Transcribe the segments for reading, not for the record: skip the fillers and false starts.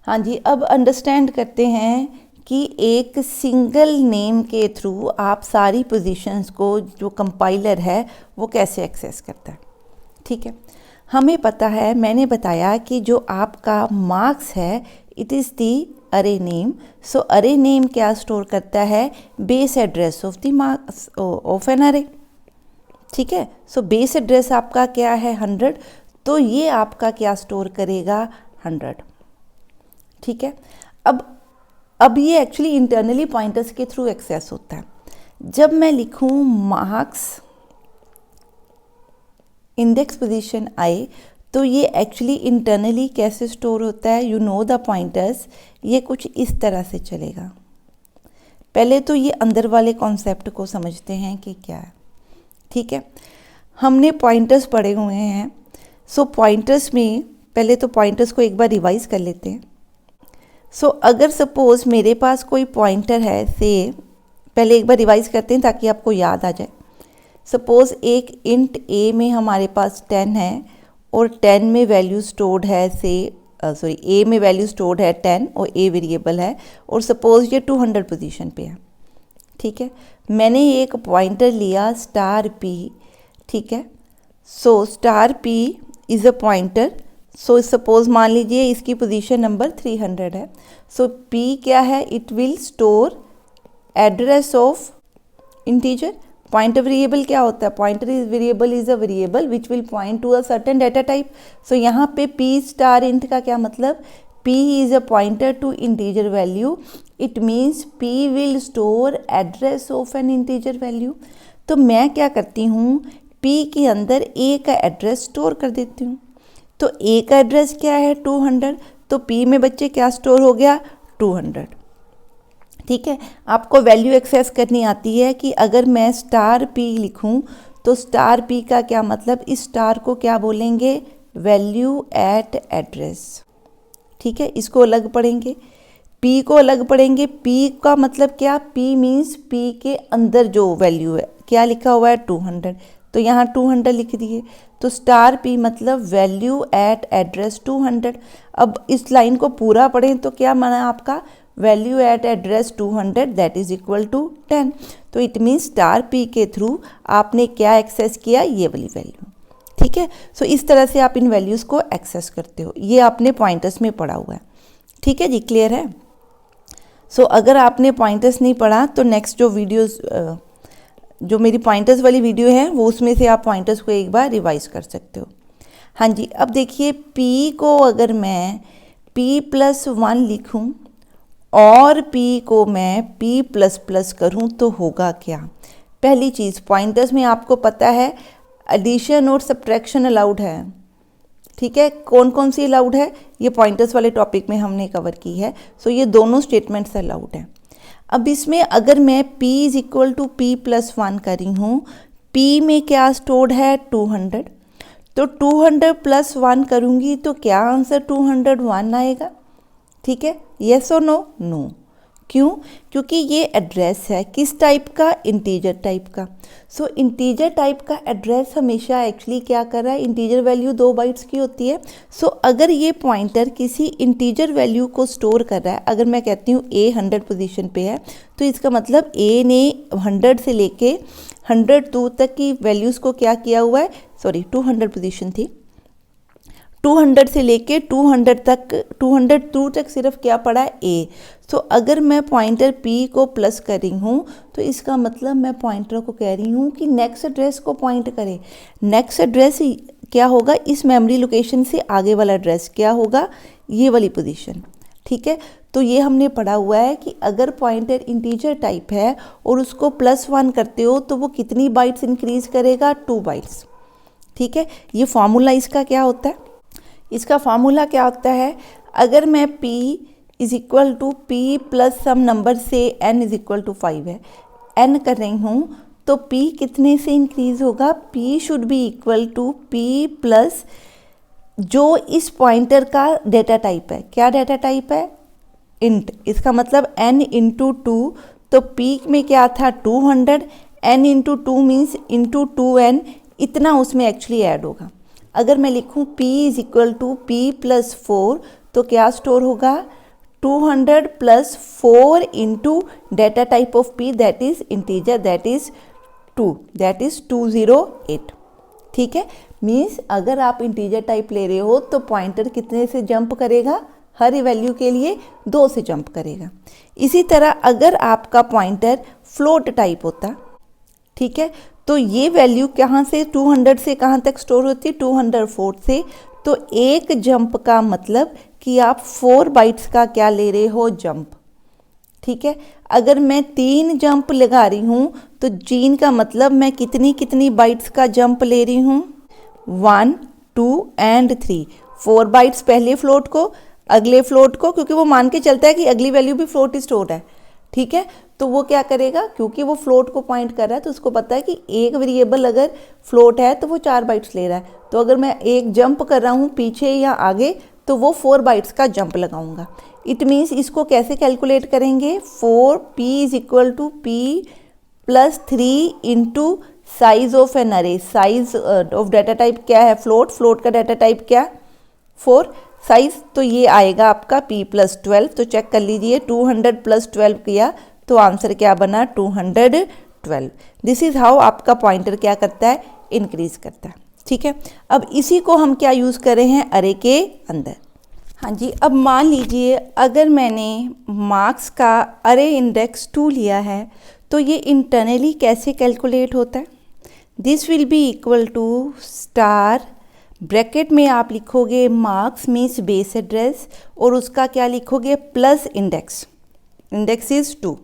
हाँ जी, अब अंडरस्टैंड करते हैं कि एक सिंगल नेम के थ्रू आप सारी पोजीशंस को जो कंपाइलर है वो कैसे एक्सेस करता है। ठीक है, हमें पता है, मैंने बताया कि जो आपका मार्क्स है इट इज़ दी अरे नेम। सो अरे नेम क्या स्टोर करता है? Base address of the marks of an array. ठीक है, सो बेस एड्रेस आपका क्या है? 100। तो ये आपका क्या स्टोर करेगा? 100। ठीक है, अब ये एक्चुअली इंटरनली पॉइंटर्स के थ्रू एक्सेस होता है। जब मैं लिखूं मार्क्स इंडेक्स पोजीशन आई, तो ये एक्चुअली इंटरनली कैसे स्टोर होता है? यू नो द पॉइंटर्स, ये कुछ इस तरह से चलेगा। पहले तो ये अंदर वाले कॉन्सेप्ट को समझते हैं कि क्या है। ठीक है, हमने पॉइंटर्स पढ़े हुए हैं। सो पॉइंटर्स में पहले तो पॉइंटर्स को एक बार रिवाइज कर लेते हैं। सो अगर सपोज मेरे पास कोई पॉइंटर है, से पहले एक बार रिवाइज करते हैं ताकि आपको याद आ जाए। सपोज एक इंट ए में हमारे पास 10 है और 10 में वैल्यू स्टोर्ड है, से ए में वैल्यू स्टोर्ड है 10 और ए वेरिएबल है, और सपोज ये 200 पोजीशन पे है। ठीक है, मैंने एक पॉइंटर लिया स्टार पी। ठीक है, so star P is a pointer. So suppose मान लीजिए इसकी पोजीशन नंबर 300 है। सो पी क्या है? It will store address of integer. Pointer variable क्या होता है? Pointer variable is a variable which will point to a certain data type. So यहाँ पे पी स्टार इंट का क्या मतलब? P is a pointer to integer value. It means P will store address of an integer value. तो मैं क्या करती हूँ, पी के अंदर ए का एड्रेस स्टोर कर देती हूँ। तो ए का एड्रेस क्या है? 200। तो पी में बच्चे क्या स्टोर हो गया? 200। ठीक है, आपको वैल्यू एक्सेस करनी आती है कि अगर मैं स्टार पी लिखूं तो स्टार पी का क्या मतलब? इस स्टार को क्या बोलेंगे? Value at address. ठीक है, इसको अलग पढ़ेंगे, पी को अलग पढ़ेंगे। पी का मतलब क्या? पी मीन्स पी के अंदर जो वैल्यू है, क्या लिखा हुआ है? 200। तो यहाँ 200 लिख दिए। तो स्टार पी मतलब वैल्यू एट एड्रेस 200। अब इस लाइन को पूरा पढ़ें तो क्या माना आपका? Value at address 200 that is equal to 10। तो इट मीन्स स्टार पी के थ्रू आपने क्या एक्सेस किया? ये वाली वैल्यू। ठीक है, सो इस तरह से आप इन वैल्यूज़ को एक्सेस करते हो। ये आपने पॉइंटर्स में पढ़ा हुआ है। ठीक है जी, क्लियर है? सो अगर आपने पॉइंटर्स नहीं पढ़ा तो नेक्स्ट जो वीडियोस जो मेरी पॉइंटर्स वाली वीडियो है वो उसमें से आप पॉइंटर्स को एक बार रिवाइज कर सकते हो। हाँ जी, अब देखिए P को अगर मैं P+1 लिखूं और P को मैं P++ करूं तो होगा क्या? पहली चीज़, पॉइंटर्स में आपको पता है एडिशन और सब्ट्रैक्शन अलाउड है। ठीक है, कौन कौन सी अलाउड है? ये पॉइंटर्स वाले टॉपिक में हमने कवर की है। सो ये दोनों स्टेटमेंट्स अलाउड हैं। अब इसमें अगर मैं P is equal to P+1 कर रही हूँ, P में क्या स्टोर्ड है? 200। तो 200 + 1 करूँगी तो क्या आंसर 201 आएगा? ठीक है, येस और नो? नो। क्यों? क्योंकि ये एड्रेस है किस टाइप का? इंटीजर टाइप का। सो इंटीजर टाइप का एड्रेस हमेशा एक्चुअली क्या कर रहा है? इंटीजर वैल्यू 2 बाइट्स की होती है। सो अगर ये पॉइंटर किसी इंटीजर वैल्यू को स्टोर कर रहा है, अगर मैं कहती हूँ ए 100 पोजीशन पे है, तो इसका मतलब ए ने 100 से लेके 102 तक की वैल्यूज़ को क्या किया हुआ है? 200 पोजीशन थी, 200 से लेके 200 तक, 202 तक सिर्फ क्या पड़ा है? ए। सो अगर मैं पॉइंटर P को प्लस कर रही हूँ तो इसका मतलब मैं पॉइंटर को कह रही हूँ कि नेक्स्ट एड्रेस को पॉइंट करे। नेक्स्ट एड्रेस क्या होगा? इस मेमोरी लोकेशन से आगे वाला एड्रेस क्या होगा? ये वाली पोजीशन। ठीक है, तो ये हमने पढ़ा हुआ है कि अगर पॉइंटर इंटीजर टाइप है और उसको +1 करते हो तो वो कितनी बाइट्स इंक्रीज करेगा? 2 बाइट्स। ठीक है, ये फॉर्मूला इसका क्या होता है? इसका फार्मूला क्या होता है? अगर मैं P is equal to P plus some number से N इज इक्वल टू 5 है, N कर रही हूँ, तो P कितने से इंक्रीज होगा? P should be equal to P plus जो इस पॉइंटर का डेटा टाइप है। क्या डेटा टाइप है? इंट। इसका मतलब N इंटू 2। तो P में क्या था? 200। N into 2 means into 2N, इतना उसमें एक्चुअली ऐड होगा। अगर मैं लिखूं P is equal to P+4 तो क्या स्टोर होगा 200 plus 4 into data type of p that is integer that is 2 that is 208। ठीक है, मीन्स अगर आप इंटीजर टाइप ले रहे हो तो पॉइंटर कितने से जंप करेगा, हर वैल्यू के लिए 2 से जंप करेगा। इसी तरह अगर आपका पॉइंटर फ्लोट टाइप होता, ठीक है, तो ये वैल्यू कहाँ से 200 से कहाँ तक स्टोर होती है 204 से। तो एक जंप का मतलब कि आप 4 बाइट्स का क्या ले रहे हो जंप। ठीक है, अगर मैं 3 जंप लगा रही हूँ तो जीन का मतलब मैं कितनी कितनी बाइट्स का जंप ले रही हूँ 1 2 एंड 3। 4 बाइट्स पहले फ्लोट को, अगले फ्लोट को, क्योंकि वो मान के चलता है कि अगली वैल्यू भी फ्लोट स्टोर है। ठीक है, तो वो क्या करेगा, क्योंकि वो फ्लोट को पॉइंट कर रहा है तो उसको पता है कि एक वेरिएबल अगर फ्लोट है तो वो 4 बाइट्स ले रहा है। तो अगर मैं एक जंप कर रहा हूँ पीछे या आगे तो वो 4 बाइट्स का जंप लगाऊंगा। इट मीन्स इसको कैसे कैलकुलेट करेंगे 4p is equal to p plus 3 into size of an array. Size of data type क्या है फ्लोट, फ्लोट का डाटा टाइप क्या 4 साइज, तो ये आएगा आपका p प्लस 12। तो चेक कर लीजिए 200 प्लस 12 किया तो आंसर क्या बना 212। दिस इज हाउ आपका पॉइंटर क्या करता है इंक्रीज करता है। ठीक है, अब इसी को हम क्या यूज़ कर रहे हैं अरे के अंदर। हाँ जी, अब मान लीजिए अगर मैंने मार्क्स का अरे इंडेक्स 2 लिया है तो ये इंटरनली कैसे कैलकुलेट होता है। This will be equal to star, bracket में आप लिखोगे मार्क्स मीन्स बेस एड्रेस और उसका क्या लिखोगे प्लस इंडेक्स, इंडेक्स इज 2।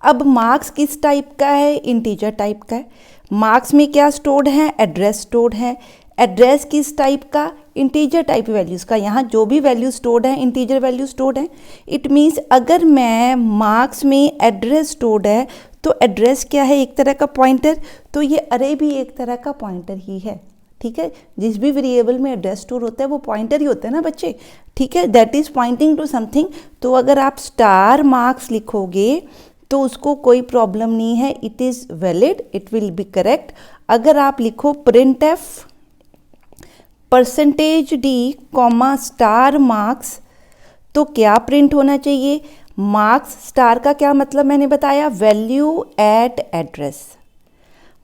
अब मार्क्स किस टाइप का है, इंटीजर टाइप का है। मार्क्स में क्या स्टोर्ड है, एड्रेस स्टोर्ड है। एड्रेस किस टाइप का, इंटीजर टाइप वैल्यूज़ का। यहाँ जो भी वैल्यू स्टोर्ड है इंटीजर वैल्यू स्टोर्ड है। इट मीन्स अगर मैं मार्क्स में एड्रेस स्टोर्ड है तो एड्रेस क्या है एक तरह का पॉइंटर, तो ये अरे भी एक तरह का पॉइंटर ही है। ठीक है, जिस भी वेरिएबल में एड्रेस स्टोर होता है वो पॉइंटर ही होता है ना बच्चे। ठीक है, that is pointing to something. तो अगर आप स्टार मार्क्स लिखोगे तो उसको कोई प्रॉब्लम नहीं है, it is valid, it will B correct. अगर आप लिखो print F percentage D comma star marks तो क्या प्रिंट होना चाहिए, मार्क्स स्टार का क्या मतलब मैंने बताया वैल्यू एट एड्रेस।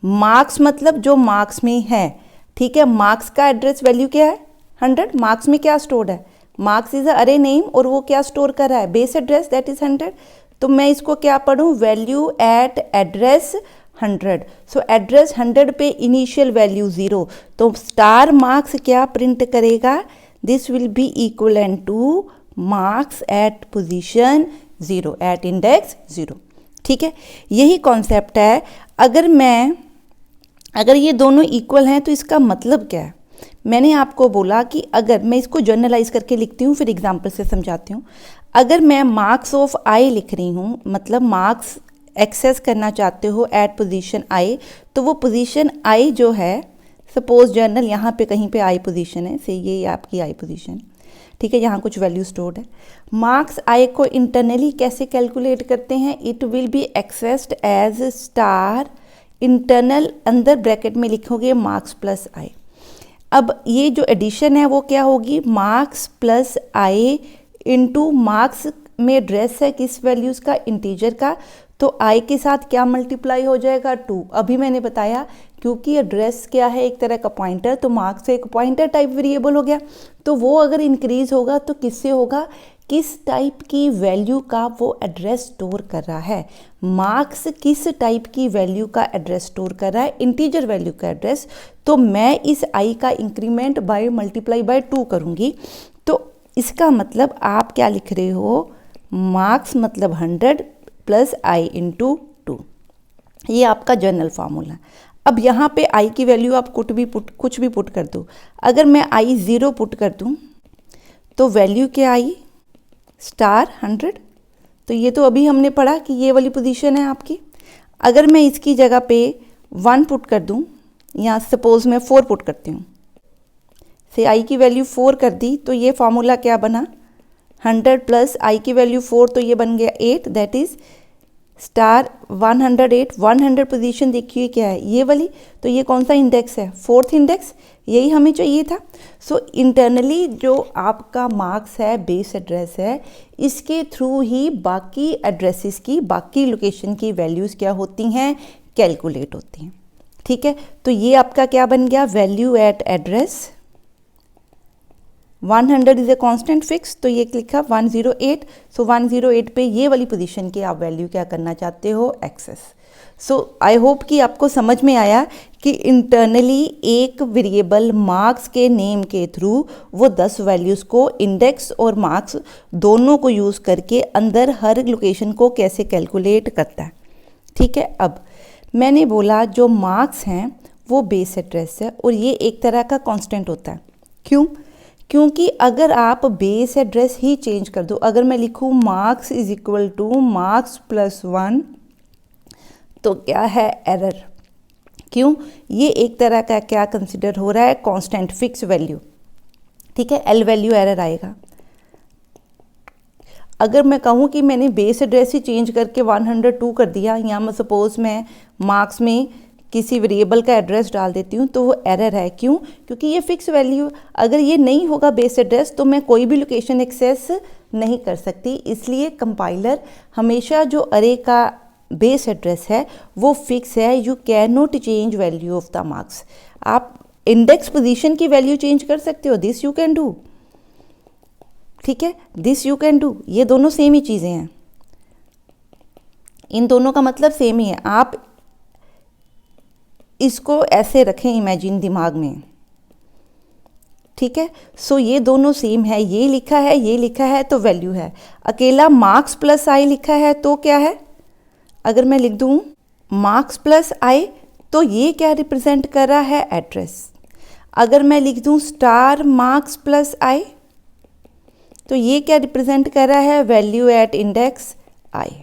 मार्क्स मतलब जो मार्क्स में है। ठीक है, मार्क्स का एड्रेस वैल्यू क्या है 100। मार्क्स में क्या स्टोर्ड है, मार्क्स इज अरे नेम और वो क्या स्टोर कर रहा है बेस एड्रेस दैट इज 100। तो मैं इसको क्या पढ़ूँ value at address 100। So address 100 पे इनिशियल वैल्यू 0, तो स्टार मार्क्स क्या प्रिंट करेगा, this will be equivalent to marks at position 0 at index 0। ठीक है, यही कॉन्सेप्ट है। अगर ये दोनों इक्वल हैं तो इसका मतलब क्या है। मैंने आपको बोला कि अगर मैं इसको जर्नलाइज करके लिखती हूँ फिर एग्जाम्पल से समझाती हूँ। अगर मैं मार्क्स ऑफ आई लिख रही हूँ, मतलब मार्क्स एक्सेस करना चाहते हो एट पोजीशन आई, तो वो पोजीशन आई जो है, सपोज जर्नल यहाँ पे कहीं पे आई पोजीशन है, से ये आपकी आई पोजीशन। ठीक है, यहाँ कुछ वैल्यू स्टोर्ड है। मार्क्स आई को इंटरनली कैसे कैलकुलेट करते हैं, it will be accessed as star internal, अंदर ब्रैकेट में लिखोगे मार्क्स प्लस आई। अब ये जो एडिशन है वो क्या होगी, मार्क्स प्लस आई इंटू मार्क्स में एड्रेस है किस वैल्यूज़ का, इंटीजर का, तो आई के साथ क्या मल्टीप्लाई हो जाएगा 2। अभी मैंने बताया क्योंकि एड्रेस क्या है एक तरह का पॉइंटर, तो मार्क्स एक पॉइंटर टाइप वेरिएबल हो गया। तो वो अगर इंक्रीज होगा तो किससे होगा, किस टाइप की वैल्यू का वो एड्रेस स्टोर कर रहा है। मार्क्स किस टाइप की वैल्यू का एड्रेस स्टोर कर रहा है, इंटीजर वैल्यू का एड्रेस। तो मैं इस आई का इंक्रीमेंट बाय मल्टीप्लाई बाय 2 करूँगी। तो इसका मतलब आप क्या लिख रहे हो, मार्क्स मतलब 100 प्लस आई इंटू 2। ये आपका जनरल फार्मूला। अब यहाँ पे आई की वैल्यू आप कुछ भी पुट कर दो। अगर मैं आई 0 पुट कर दूँ तो वैल्यू क्या आई स्टार 100। तो ये तो अभी हमने पढ़ा कि ये वाली पोजीशन है आपकी। अगर मैं इसकी जगह पे 1 पुट कर दूँ, या सपोज मैं 4 पुट करती हूँ, से आई की वैल्यू 4 कर दी, तो ये फार्मूला क्या बना 100 प्लस आई की वैल्यू 4, तो ये बन गया 8, दैट इज़ स्टार 108 100 पोजीशन देखिए क्या है ये वाली, तो ये कौन सा इंडेक्स है, 4th इंडेक्स, यही हमें चाहिए था। सो इंटरनली जो आपका मार्क्स है, बेस एड्रेस है, इसके थ्रू ही बाकी एड्रेसेस की, बाकी लोकेशन की वैल्यूज़ क्या होती हैं, कैलकुलेट होती हैं। ठीक है, तो ये आपका क्या बन गया, value at address 100 is a constant fix, तो ये लिखा 108। सो 108 पे ये वाली पोजीशन की आप वैल्यू क्या करना चाहते हो, एक्सेस। सो आई होप कि आपको समझ में आया कि इंटरनली एक वेरिएबल मार्क्स के नेम के थ्रू वो 10 वैल्यूज़ को, इंडेक्स और मार्क्स दोनों को यूज़ करके अंदर हर लोकेशन को कैसे कैलकुलेट करता है। ठीक है, अब मैंने बोला जो मार्क्स हैं वो बेस एड्रेस है और ये एक तरह का कांस्टेंट होता है। क्यों? क्योंकि अगर आप बेस एड्रेस ही चेंज कर दो, अगर मैं लिखूँ marks is equal two marks plus 1, तो क्या है, एरर। क्यों? ये एक तरह का क्या कंसिडर हो रहा है, कांस्टेंट फिक्स वैल्यू। ठीक है, एल वैल्यू एरर आएगा। अगर मैं कहूँ कि मैंने बेस एड्रेस ही चेंज करके 102 कर दिया, या मैं सपोज मैं मार्क्स में किसी वेरिएबल का एड्रेस डाल देती हूँ, तो वो एरर है। क्यों? क्योंकि ये फिक्स वैल्यू, अगर ये नहीं होगा बेस एड्रेस तो मैं कोई भी लोकेशन एक्सेस नहीं कर सकती। इसलिए कंपाइलर हमेशा जो अरे का बेस एड्रेस है वो फिक्स है। You can not change value of the marks. आप इंडेक्स पोजीशन की वैल्यू चेंज कर सकते हो, दिस यू कैन डू। ठीक है, दिस यू कैन डू, ये दोनों सेम ही चीज़ें हैं, इन दोनों का मतलब सेम ही है। आप इसको ऐसे रखें इमेजिन दिमाग में। ठीक है, सो ये दोनों सेम है, ये लिखा है, ये लिखा है, तो वैल्यू है। अकेला मार्क्स प्लस आई लिखा है तो क्या है, अगर मैं लिख दूँ मार्क्स प्लस आई तो ये क्या रिप्रेजेंट कर रहा है, एड्रेस। अगर मैं लिख दूँ स्टार मार्क्स प्लस आई तो ये क्या रिप्रेजेंट कर रहा है, value at index I.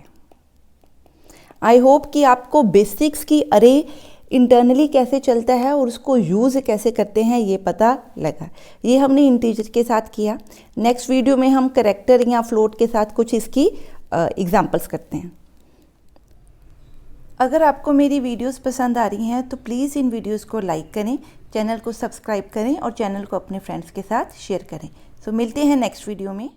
I hope कि आपको बेसिक्स की अरे इंटरनली कैसे चलता है और उसको यूज़ कैसे करते हैं ये पता लगा। ये हमने इंटीजर के साथ किया। नेक्स्ट वीडियो में हम करैक्टर या फ्लोट के साथ कुछ इसकी एग्जांपल्स करते हैं। अगर आपको मेरी वीडियोस पसंद आ रही हैं तो प्लीज़ इन वीडियोस को लाइक करें, चैनल को सब्सक्राइब करें और चैनल को अपने फ्रेंड्स के साथ शेयर करें। सो मिलते हैं नेक्स्ट वीडियो में।